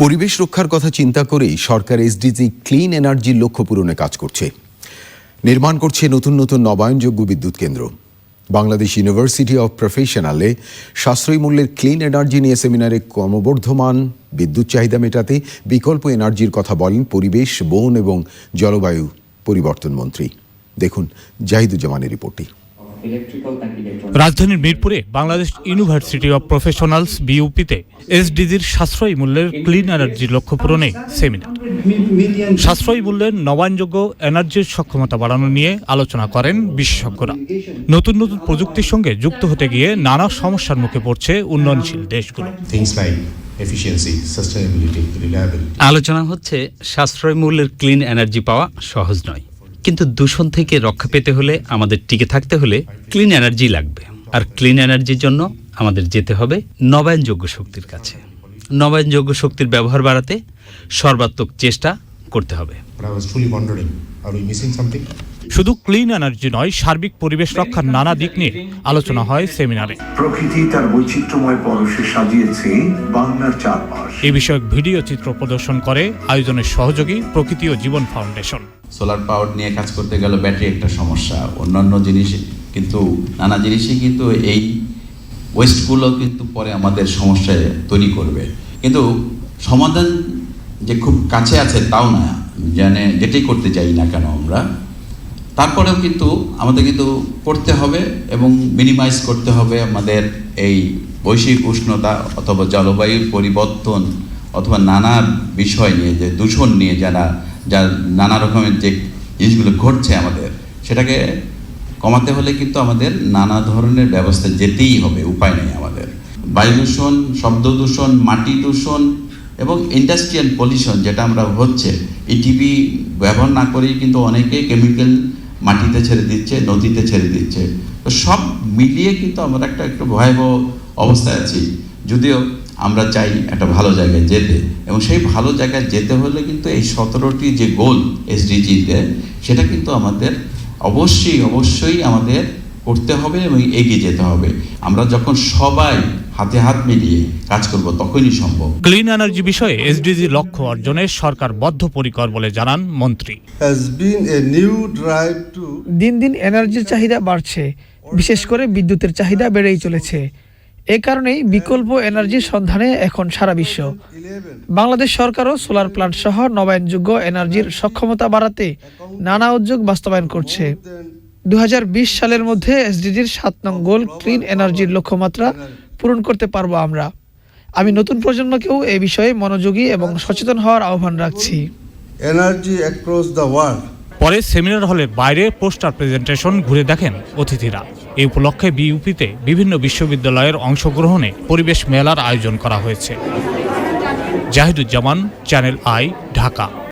পরিবেশ রক্ষার কথা চিন্তা করেই সরকার এসডিজি ক্লিন এনার্জির লক্ষ্য পূরণে কাজ করছে। নির্মাণ করছে নতুন নতুন নবায়নযোগ্য বিদ্যুৎ কেন্দ্র। বাংলাদেশ ইউনিভার্সিটি অব প্রফেশনালে সাশ্রয়ী মূল্যের ক্লিন এনার্জি নিয়ে সেমিনারে ক্রমবর্ধমান বিদ্যুৎ চাহিদা মেটাতে বিকল্প এনার্জির কথা বলেন পরিবেশ, বন এবং জলবায়ু পরিবর্তন মন্ত্রী। দেখুন জাহিদুজ্জামানের রিপোর্টটি। রাজধানীর মিরপুরে বাংলাদেশ ইউনিভার্সিটি অব প্রফেশনালস বিইউপিতে এসডিজির সাশ্রয়ী মূল্যের ক্লিন এনার্জির লক্ষ্য পূরণে সেমিনার। সাশ্রয়ী মূল্যের নবায়নযোগ্য এনার্জির সক্ষমতা বাড়ানো নিয়ে আলোচনা করেন বিশেষজ্ঞরা। নতুন নতুন প্রযুক্তির সঙ্গে যুক্ত হতে গিয়ে নানা সমস্যার মুখে পড়ছে উন্নয়নশীল দেশগুলো। আলোচনা হচ্ছে সাশ্রয়ী মূল্যের ক্লিন এনার্জি পাওয়া সহজ নয়, কিন্তু দূষণ থেকে রক্ষা পেতে হলে আমাদের টিকে থাকতে হলে ক্লিন এনার্জি লাগবে। আর ক্লিন এনার্জির জন্য আমাদের যেতে হবে নবায়নযোগ্য শক্তির কাছে। নবায়নযোগ্য শক্তির ব্যবহার বাড়াতে সর্বাত্মক চেষ্টা করতে হবে। শুধু ক্লিন এনার্জি নয়, সার্বিক পরিবেশ রক্ষার নানা দিক নিয়ে আলোচনা হয় সেমিনারে। প্রকৃতি তার বৈচিত্র্যময় পরশে সাজিয়েছে বাংলার চারপাশ। এই বিষয়ক ভিডিও চিত্র প্রদর্শন করে আয়োজনের সহযোগী প্রকৃতি ও জীবন ফাউন্ডেশন। সোলার পাওয়ার নিয়ে কাজ করতে গেলে ব্যাটারি একটা সমস্যা, অন্যান্য জিনিস কিন্তু নানা জিনিসই কিন্তু এই ওয়েস্টগুলো কিন্তু পরে আমাদের সমস্যায় তৈরি করবে। কিন্তু সমাধান যে খুব কাছে আছে তাও না, জানে যেটাই করতে চাই না কেন আমরা, তারপরেও কিন্তু আমাদের কিন্তু করতে হবে এবং মিনিমাইজ করতে হবে আমাদের এই বৈশ্বিক উষ্ণতা অথবা জলবায়ুর পরিবর্তন অথবা নানা বিষয় নিয়ে, যে দূষণ নিয়ে যার নানা রকমের যে জিনিসগুলো ঘটছে আমাদের, সেটাকে কমাতে হলে কিন্তু আমাদের নানা ধরনের ব্যবস্থা যেতেই হবে, উপায় নেই আমাদের। বায়ু দূষণ, শব্দ দূষণ, মাটি দূষণ এবং ইন্ডাস্ট্রিয়াল পলিউশন যেটা আমরা হচ্ছে, এই টিভি ব্যবহার না করেই কিন্তু অনেকে কেমিক্যাল মাটিতে ছেড়ে দিচ্ছে, নদীতে ছেড়ে দিচ্ছে। তো সব মিলিয়ে কিন্তু আমরা একটু ভয়াবহ অবস্থায় আছি। যদিও আমরা চাই একটা ভালো জায়গায় যেতে, এবং সেই ভালো জায়গায় যেতে হলে কিন্তু এই 17টি যে গোল এসডিজিতে, সেটা কিন্তু আমাদের অবশ্যই আমাদের করতে হবে এবং এগিয়ে যেতে হবে। আমরা যখন সবাই হাতে হাত মিলিয়ে কাজ করব তখনই সম্ভব। ক্লিন এনার্জি বিষয়ে এসডিজি লক্ষ্য অর্জনে সরকার বদ্ধপরিকর বলে জানান মন্ত্রী। দিন দিন এনার্জির চাহিদা বাড়ছে, বিশেষ করে বিদ্যুতের চাহিদা বেড়েই চলেছে। এ কারণেই বিকল্প এনার্জির সন্ধানে এখন সারা বিশ্ব। বাংলাদেশ সরকারও সোলার প্ল্যান্ট সহ নবায়নযোগ্য এনার্জির সক্ষমতা বাড়াতে নানা উদ্যোগ বাস্তবায়ন করছে। 2020 সালের মধ্যে এসডিজির 7 নং গোল ক্লিন এনার্জির লক্ষ্যমাত্রা পূরণ করতে পারবো আমরা। আমি নতুন প্রজন্মকেও এই বিষয়ে মনোযোগী এবং সচেতন হওয়ার আহ্বান রাখছি। পরে সেমিনার হলের বাইরে পোস্টার প্রেজেন্টেশন ঘুরে দেখেন অতিথিরা। এই উপলক্ষে বিইউপিতে বিভিন্ন বিশ্ববিদ্যালয়ের অংশগ্রহণে পরিবেশ মেলার আয়োজন করা হয়েছে। Zahiduzzaman, channel I, Dhaka.